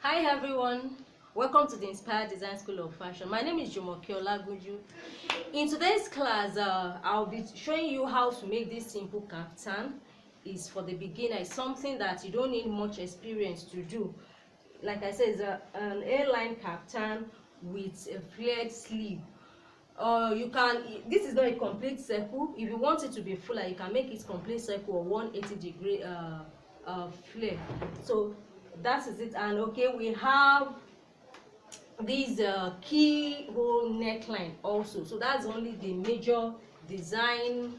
Hi everyone, welcome to the Inspired Design School of Fashion. My name is Jumoke Olagunju. In today's class, I'll be showing you how to make this simple kaftan. It's for the beginner. It's something that you don't need much experience to do. Like I said, it's an A-line caftan with a flared sleeve. This is not a complete circle. If you want it to be fuller, you can make it complete circle or 180-degree flare. So that is it. And okay, we have this keyhole neckline also. So that's only the major design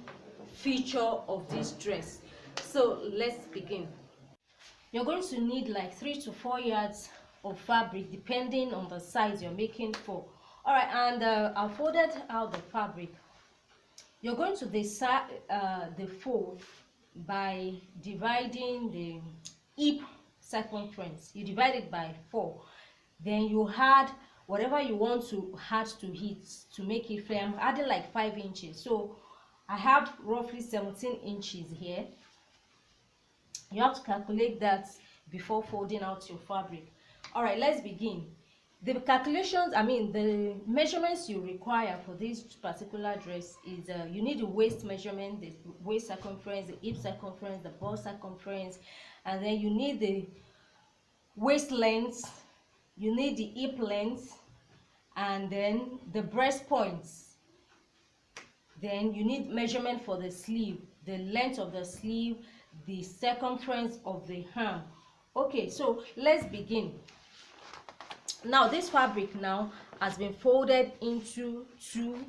feature of this dress. So let's begin. You're going to need like 3 to 4 yards of fabric depending on the size you're making for. All right, and I folded out the fabric. You're going to decide the fold by dividing the hip circumference. You divide it by 4. Then you add whatever you want to add to it to make it flare. I'm adding like 5 inches. So I have roughly 17 inches here. You have to calculate that before folding out your fabric. All right, let's begin. The calculations, the measurements you require for this particular dress is you need the waist measurement, the waist circumference, the hip circumference, the bust circumference, and then you need the waist length, you need the hip length, and then the breast points. Then you need measurement for the sleeve, the length of the sleeve, the circumference of the arm. Okay, so let's begin. Now this fabric now has been folded into two,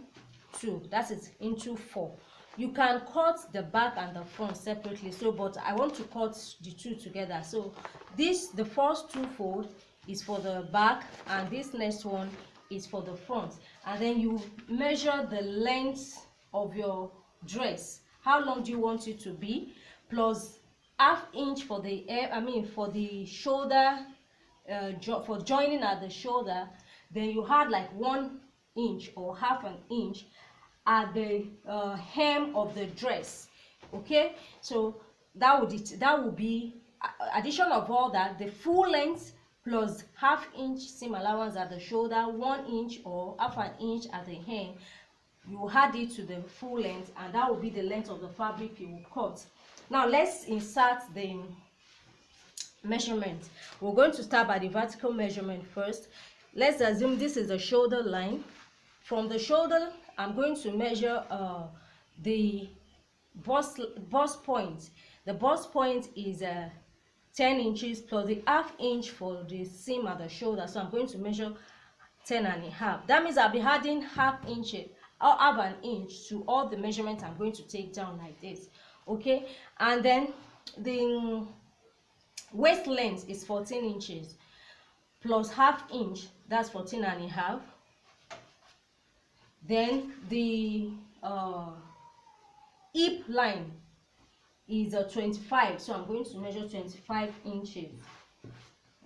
that is into 4. You can cut the back and the front separately, so but I want to cut the two together. So the first 2 fold is for the back and this next one is for the front, and then you measure the length of your dress. How long do you want it to be, plus ½ inch for the for the shoulder, for joining at the shoulder. Then you had like 1 inch or ½ an inch at the hem of the dress. Okay, so that would be addition of all that, the full length plus ½ inch seam allowance at the shoulder, 1 inch or ½ an inch at the hem. You add it to the full length, and that will be the length of the fabric you will cut. Now let's insert the measurement. We're going to start by the vertical measurement first. Let's assume this is the shoulder line. From the shoulder, I'm going to measure the bust point. The bust point is 10 inches plus the ½ inch for the seam at the shoulder. So I'm going to measure 10.5. That means I'll be adding ½ inch or ½ an inch to all the measurements I'm going to take down like this. Okay, and then the waist length is 14 inches plus ½ inch, that's 14.5. Then the hip line is 25, so I'm going to measure 25 inches.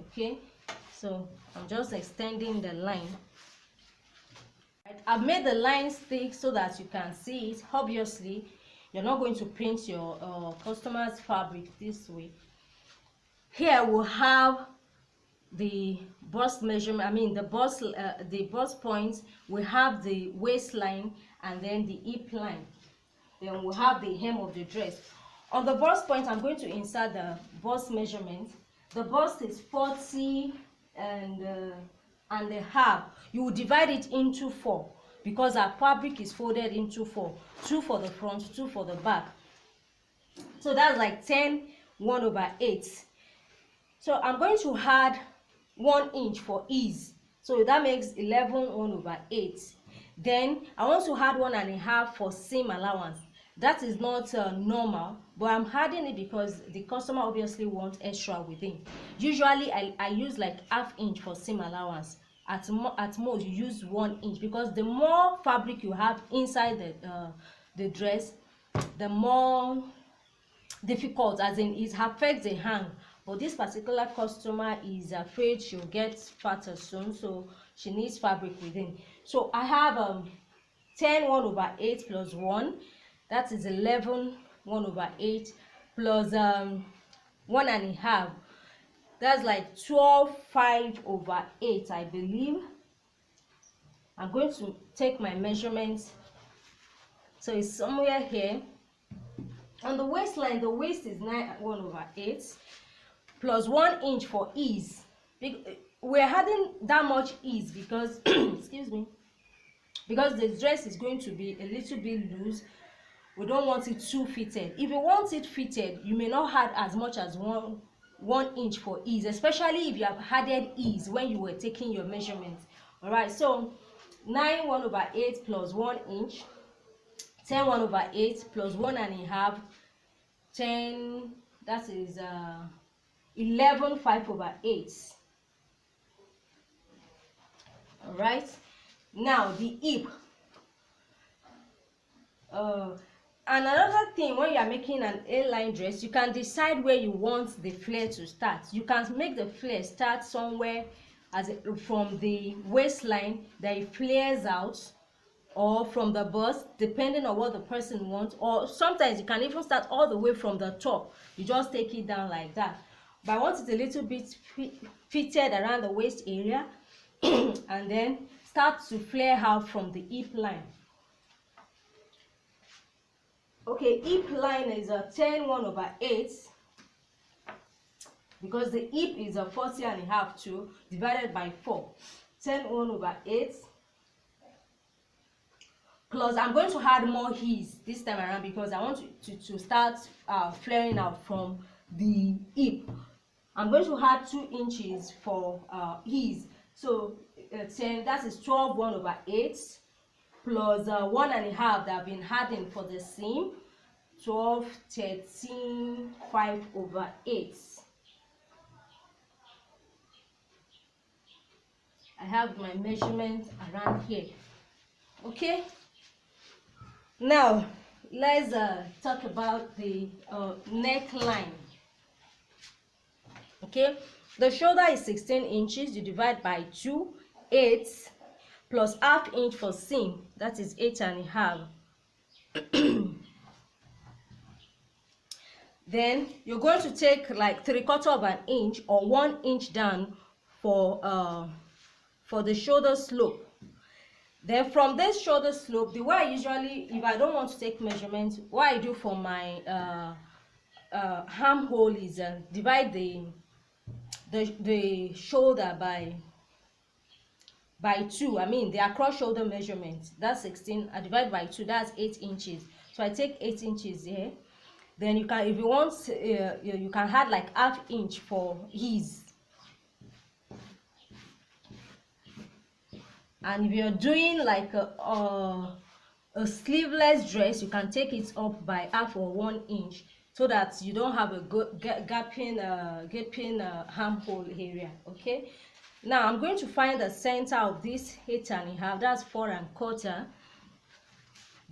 Okay, so I'm just extending the line. Right, I've made the lines thick so that you can see it. Obviously you're not going to print your customer's fabric this way. Here we'll have the bust measurement, the bust points. We have the waistline and then the hip line. Then we'll have the hem of the dress. On the bust point, I'm going to insert the bust measurement. The bust is 40 and a half. You will divide it into 4 because our fabric is folded into 4. 2 for the front, 2 for the back. So that's like 10 1/8. So I'm going to add 1 inch for ease. So that makes 11 1/8. Then I want to add 1.5 for seam allowance. That is not normal, but I'm adding it because the customer obviously wants extra within. Usually I use like ½ inch for seam allowance. At most you use 1 inch, because the more fabric you have inside the dress, the more difficult, as in it affects the hang. But this particular customer is afraid she'll get fatter soon, so she needs fabric within. So I have 10 1/8 plus 1, that is 11 1/8 plus 1.5. That's like 12.5/8, I believe. I'm going to take my measurements. So it's somewhere here. On the waistline, the waist is 9/1/8 plus 1 inch for ease. We're adding that much ease because excuse me, because the dress is going to be a little bit loose. We don't want it too fitted. If you want it fitted, you may not add as much as one inch for ease, especially if you have added ease when you were taking your measurements. All right, so 9/1/8 plus 1 inch, 10/1/8 plus 1.5, 10, that is 11.5/8. All right, now the hip. And another thing, when you are making an A-line dress, you can decide where you want the flare to start. You can make the flare start somewhere from the waistline that it flares out, or from the bust, depending on what the person wants. Or sometimes you can even start all the way from the top. You just take it down like that. But I want it a little bit fitted around the waist area and then start to flare out from the hip line. Okay, hip line is a 10/1/8 because the hip is a 40.5 too, divided by 4. 10/1/8 plus I'm going to add more ease this time around because I want to start flaring out from the hip. I'm going to add 2 inches for ease. So 10, that is 12/1/8 plus 1.5 that I've been adding for the seam, 12, 13, 5/8. I have my measurement around here. Okay, now let's talk about the neckline. Okay, the shoulder is 16 inches. You divide by 2, 8 plus ½ inch for seam, that is 8.5. Then you're going to take like 3/4 inch or 1 inch down for the shoulder slope. Then from this shoulder slope, the way I usually, if I don't want to take measurements, what I do for my armhole is divide the shoulder by 2. I mean the across shoulder measurement, that's 16. I divide by 2, that's 8 inches. So I take 8 inches here. Then you can, if you want, you can add like ½ inch for ease. And if you're doing like a sleeveless dress, you can take it up by ½ or 1 inch so that you don't have a gaping armhole area. Okay, now I'm going to find the center of this 8.5, that's 4¼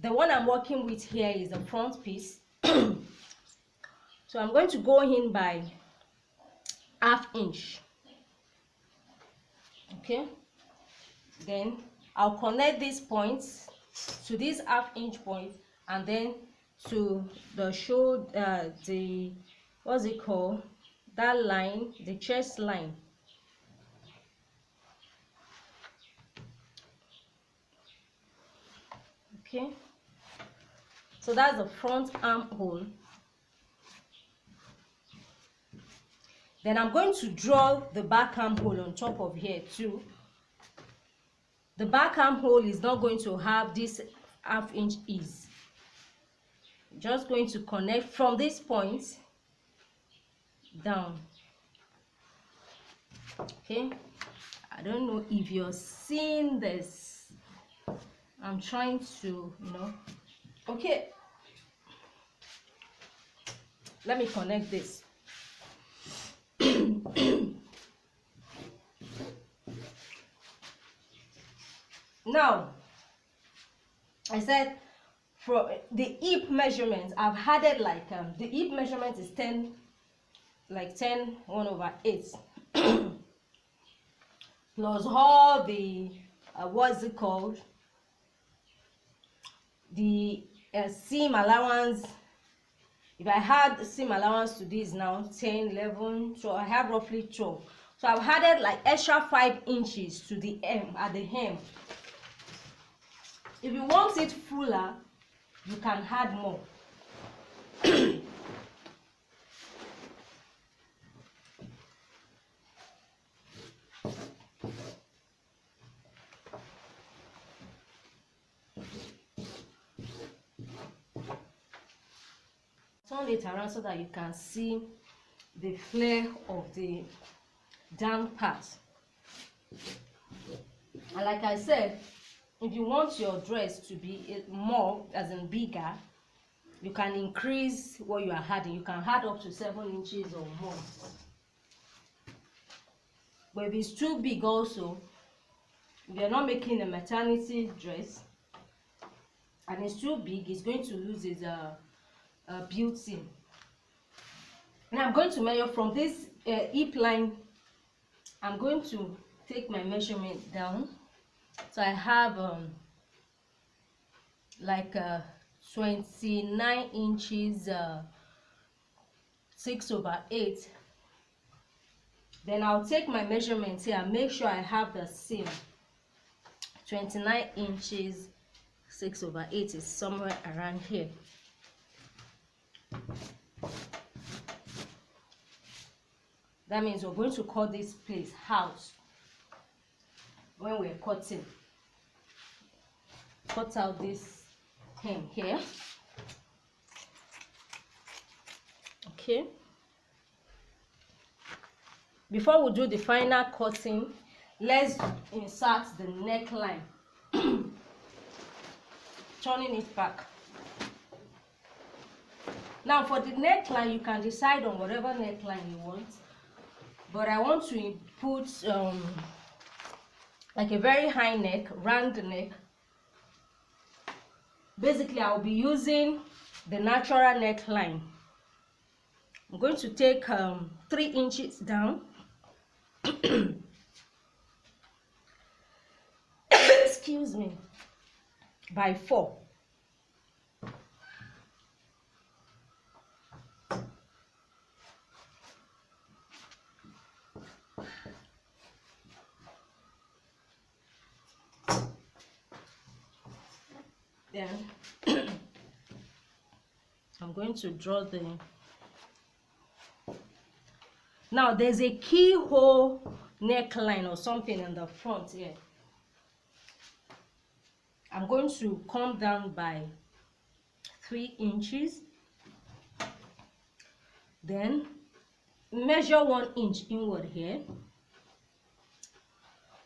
The one I'm working with here is the front piece. So I'm going to go in by ½ inch. Okay, then I'll connect these points to this ½ inch point and then to the shoulder, the what's it called, that line, the chest line. Okay, so that's the front armhole. Then I'm going to draw the back armhole on top of here too. The back armhole is not going to have this ½ inch ease. Just going to connect from this point down. Okay, I don't know if you're seeing this. I'm trying to, okay, let me connect this. Now, I said for the hip measurement, I've added like the hip measurement is 10/1/8 plus all the what's it called, the seam allowance If I had seam allowance to this now 10, 11, so I have roughly 12. So I've added like extra 5 inches to the hem, at the hem. If you want it fuller, you can add more. Turn it around so that you can see the flare of the down part. And like I said, if you want your dress to be more, as in bigger, you can increase what you are adding. You can add up to 7 inches or more. But if it's too big also, if you're not making a maternity dress and it's too big, it's going to lose its beauty. And I'm going to measure from this hip line. I'm going to take my measurement down. So I have like 29 inches 6/8. Then I'll take my measurements here and make sure I have the seam. 29 inches 6/8 is somewhere around here. That means we're going to cut this place out when we're cutting. Cut out this hem here. Okay. Before we do the final cutting, let's insert the neckline. Turning it back. Now for the neckline, you can decide on whatever neckline you want, but I want to put like a very high neck, round neck. Basically, I'll be using the natural neckline. I'm going to take 3 inches down. Excuse me. By 4. Then I'm going to draw the. Now there's a keyhole neckline or something in the front here. I'm going to come down by 3 inches. Then measure 1 inch inward here.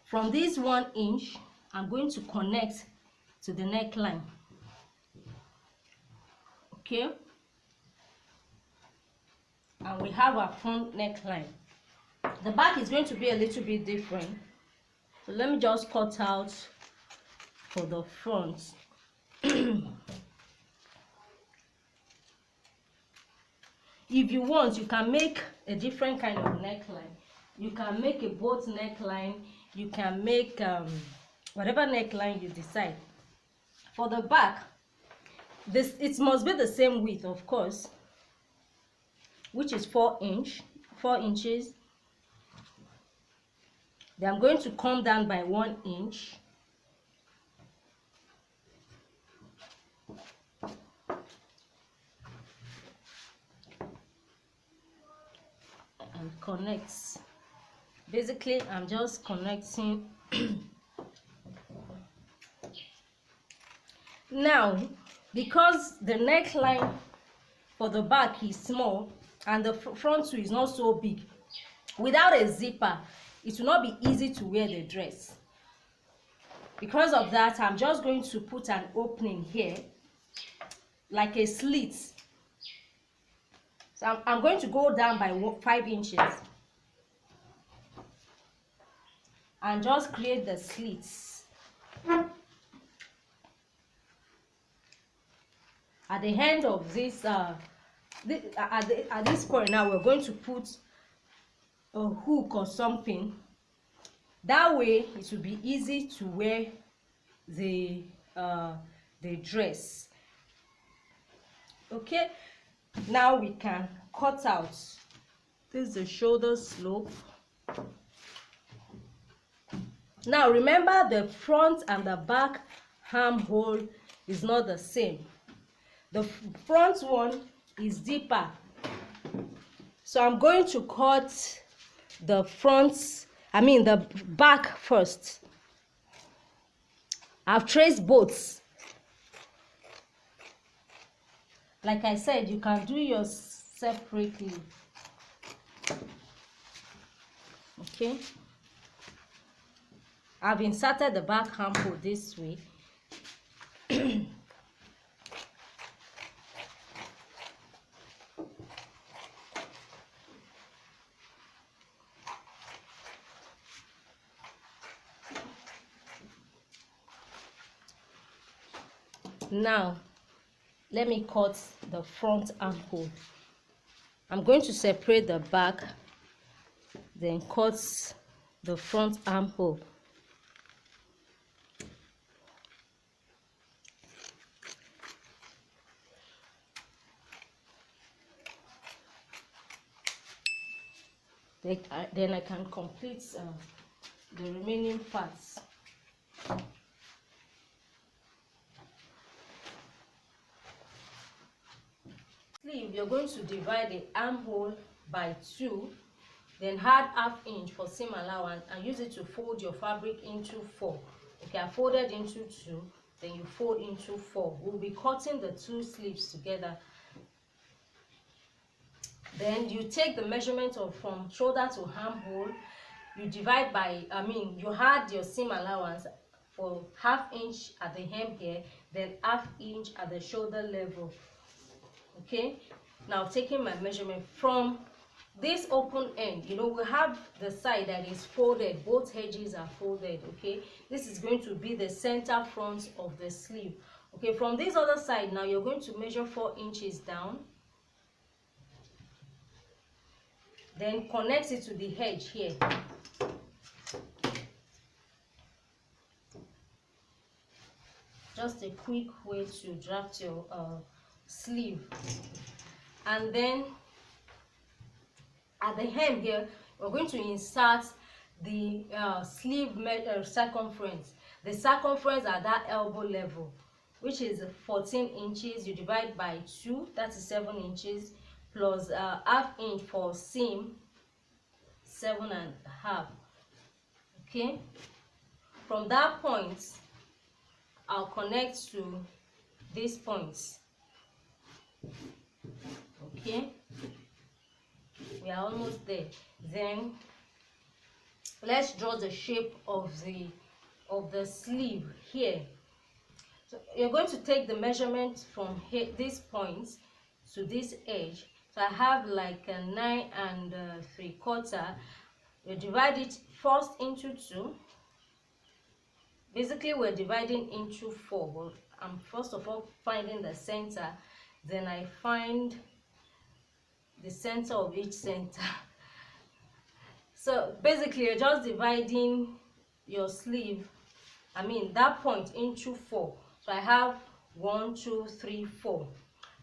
From this 1 inch, I'm going to connect to the neckline. Okay, and we have our front neckline. The back is going to be a little bit different, so let me just cut out for the front. If you want, you can make a different kind of neckline. You can make a boat neckline. You can make whatever neckline you decide. For the back, it must be the same width, of course, which is 4 inches. Then I'm going to come down by 1 inch. And connects. Basically, I'm just connecting. Now, because the neckline for the back is small and the front too is not so big, without a zipper, it will not be easy to wear the dress. Because of that, I'm just going to put an opening here, like a slit. So I'm going to go down by 5 inches and just create the slits. At the end of this, at this point now, we're going to put a hook or something. That way, it will be easy to wear the dress. Okay. Now we can cut out. This is the shoulder slope. Now remember, the front and the back armhole is not the same. The front one is deeper, so I'm going to cut the the back first. I've traced both. Like I said, you can do yours separately. Okay, I've inserted the back armhole this way. Now let me cut the front armhole. I'm going to separate the back, then cut the front armhole. Then I can complete the remaining parts. Sleeve, you're going to divide the armhole by 2, then add ½ inch for seam allowance and use it to fold your fabric into 4. Okay, I folded into 2, then you fold into 4. We'll be cutting the 2 sleeves together. Then you take the measurement of from shoulder to armhole, you divide by, you add your seam allowance for ½ inch at the hem here, then ½ inch at the shoulder level. Okay, now taking my measurement from this open end, we have the side that is folded, both edges are folded. Okay, this is going to be the center front of the sleeve. Okay, from this other side, now you're going to measure 4 inches down, then connect it to the edge here. Just a quick way to draft your sleeve. And then at the hem here, we're going to insert the sleeve circumference. The circumference at that elbow level, which is 14 inches. You divide by 2, that is 7 inches, plus ½ inch for seam, 7.5. Okay, from that point I'll connect to these points. Okay, we are almost there. Then let's draw the shape of the sleeve here. So you're going to take the measurement from here, this point to this edge. So I have like a 9 3/4. You divide it first into 2. Basically we're dividing into 4, but I'm first of all finding the center, then I find the center of each center. So basically you're just dividing your sleeve, that point, into 4. So I have 1 2 3 4.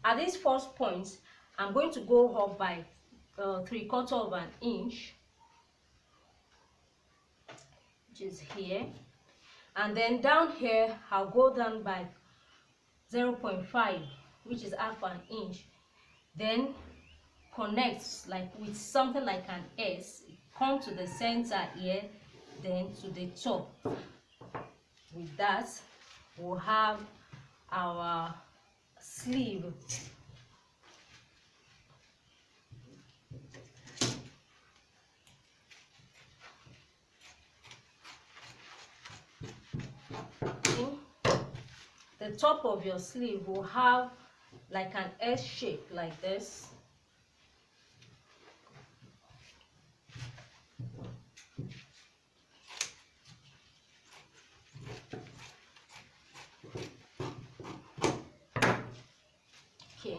At this first point, I'm going to go up by 3/4 of an inch, which is here, and then down here I'll go down by 0.5, which is ½ an inch. Then connect like with something like an S, come to the center here, then to the top. With that, we'll have our sleeve. The top of your sleeve will have like an S shape like this. Okay,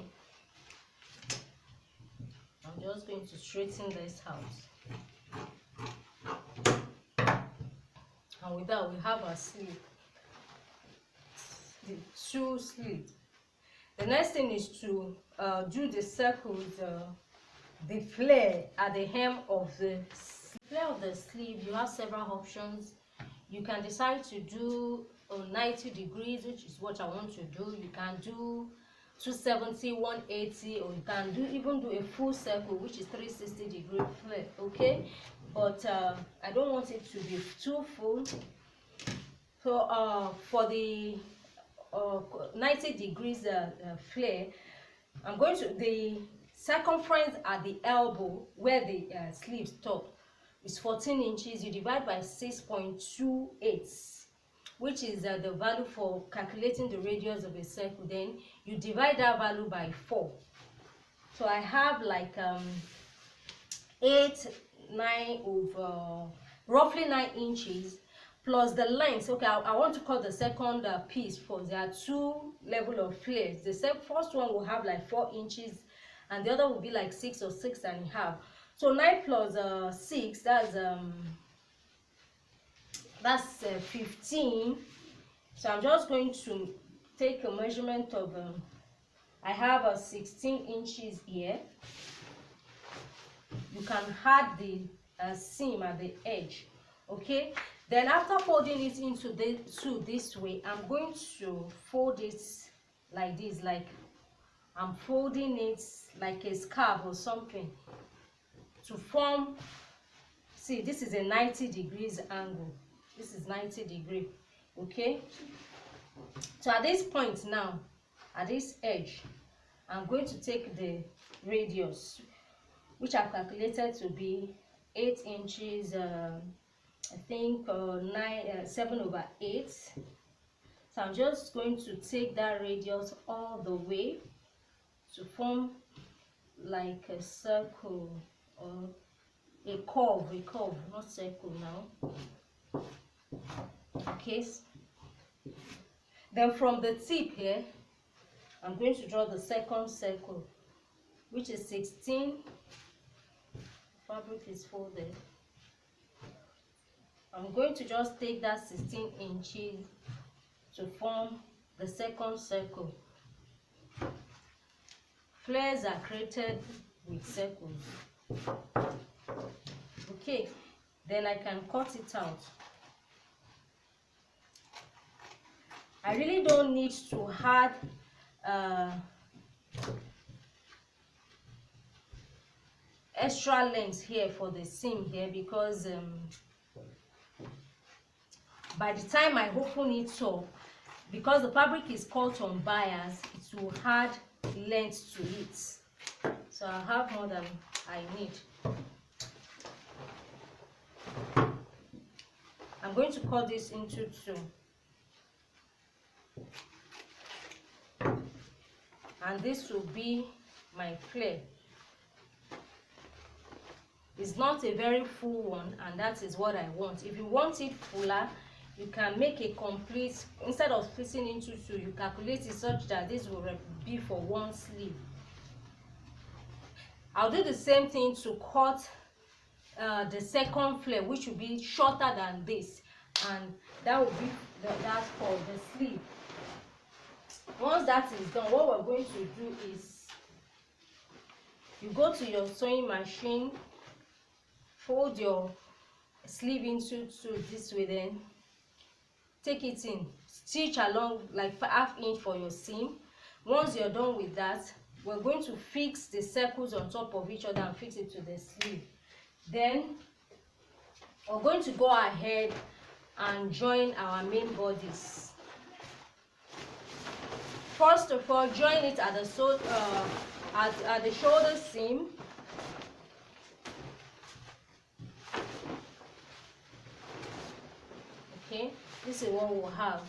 I'm just going to straighten this out, and with that we have our sleeve, the 2 sleeves. The next thing is to do the circles, the flare at the hem of the flare of the sleeve. You have several options. You can decide to do 90 degrees, which is what I want to do. You can do 270, 180, or you can even do a full circle, which is 360-degree flare. Okay, but I don't want it to be too full. So for the 90 degrees flare, I'm going to, the circumference at the elbow where the sleeve stop is 14 inches. You divide by 6.28, which is the value for calculating the radius of a circle. Then you divide that value by 4. So I have like 9 over roughly 9 inches plus the length. Okay, I want to cut the second piece first. There are two level of flares. The first one will have like 4 inches and the other will be like 6 or 6.5. So 9 plus 6, that's 15. So I'm just going to take a measurement of I have 16 inches here. You can add the seam at the edge. Okay, then after folding it into this way, I'm going to fold it like this, like I'm folding it like a scarf or something to form. See, this is a 90 degrees angle. This is 90 degree. Okay, so at this point now, at this edge, I'm going to take the radius, which I've calculated to be 8 inches, I think 7 over 8. So I'm just going to take that radius all the way to form like a circle or a curve, not circle now. Okay, then from the tip here, I'm going to draw the second circle, which is 16. Fabric is folded. I'm going to just take that 16 inches to form the second circle. Flares are created with circles. Okay, then I can cut it out. I really don't need to add extra length here for the seam here, because by the time I open it up, because the fabric is cut on bias, it will add length to it. So I have more than I need. I'm going to cut this into 2. And this will be my flare. It's not a very full one, and that is what I want. If you want it fuller, you can make a complete, instead of splitting into 2, you calculate it such that this will be for one sleeve. I'll do the same thing to cut the second flare, which will be shorter than this, and that will be that for the sleeve. Once that is done, what we're going to do is you go to your sewing machine, fold your sleeve into 2 this way, then take it in, stitch along like 1/2 inch for your seam. Once you're done with that, we're going to fix the circles on top of each other and fix it to the sleeve. Then we're going to go ahead and join our main bodies. First of all, join it at the shoulder seam. Okay, this is what we'll have.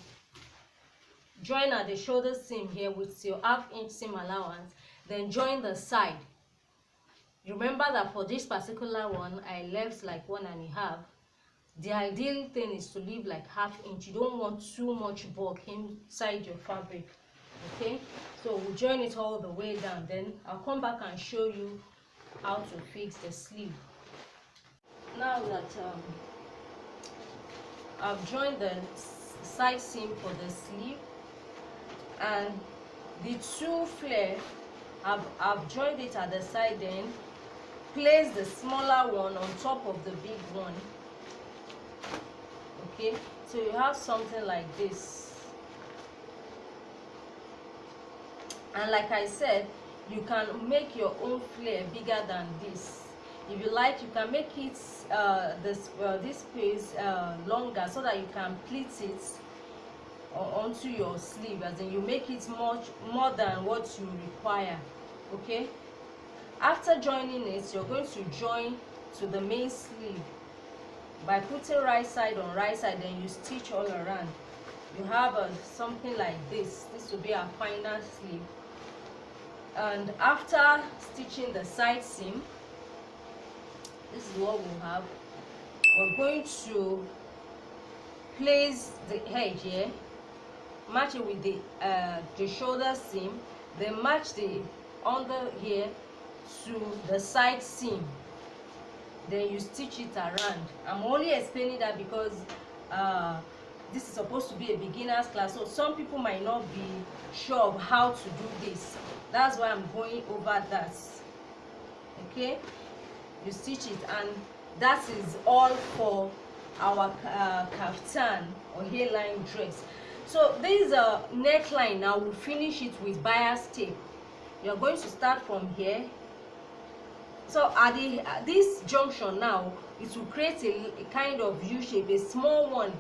Join at the shoulder seam here with your 1/2 inch seam allowance. Then join the side. Remember that for this particular one, I left like 1.5. The ideal thing is to leave like 1/2 inch. You don't want too much bulk inside your fabric. Okay, so we'll join it all the way down. Then I'll come back and show you how to fix the sleeve. Now that I've joined the side seam for the sleeve, and the two flare, I've joined it at the side, then place the smaller one on top of the big one. Okay, so you have something like this. And like I said, you can make your own flare bigger than this. If you like, you can make it this piece longer, so that you can pleat it onto your sleeve, as in you make it much more than what you require. Okay, after joining it, you're going to join to the main sleeve by putting right side on right side, then you stitch all around. You have something like this. This will be our final sleeve. And after stitching the side seam, this is what we'll have. We're going to place the edge here, match it with the shoulder seam, then match the under here to the side seam, then you stitch it around. I'm only explaining that because this is supposed to be a beginner's class, so some people might not be sure of how to do this. That's why I'm going over that. Okay, you stitch it, and that is all for our kaftan or A-line dress. So this neckline, now we'll finish it with bias tape. You're going to start from here. So at this junction now, it will create a kind of U shape, a small one.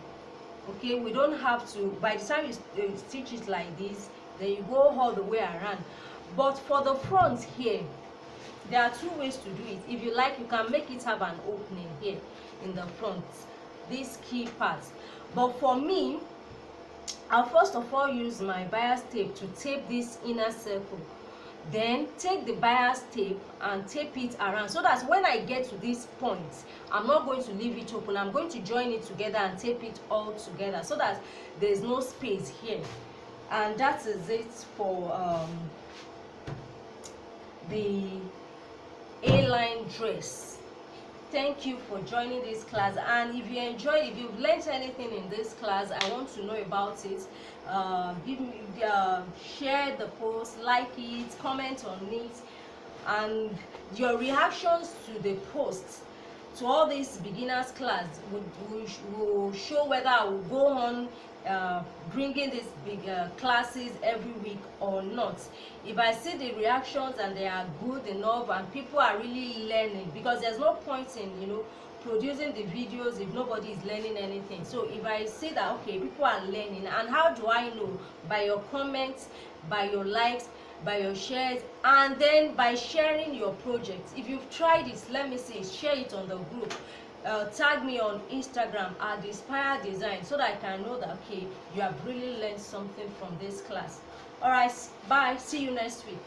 Okay, we don't have to, by the time you stitch it like this, then you go all the way around. But for the front here, there are two ways to do it. If you like, you can make it have an opening here in the front, this key part. But for me, I'll first of all use my bias tape to tape this inner circle. Then take the bias tape and tape it around, so that when I get to this point, I'm not going to leave it open. I'm going to join it together and tape it all together, so that there's no space here. And that is it for the A-line dress. Thank you for joining this class, and if you enjoyed, if you've learned anything in this class, I want to know about it. Give me share the post, like it, comment on it, and your reactions to the post, to all this beginners class, will show whether I will go on bringing these big classes every week or not. If I see the reactions and they are good enough and people are really learning, because there's no point in producing the videos if nobody is learning anything. So if I see that okay, people are learning, and how do I know? By your comments, by your likes, by your shares, and then by sharing your project. If you've tried it, let me see, share it on the group. Tag me on Instagram at Inspire Design, so that I can know that okay, you have really learned something from this class. All right, bye, see you next week.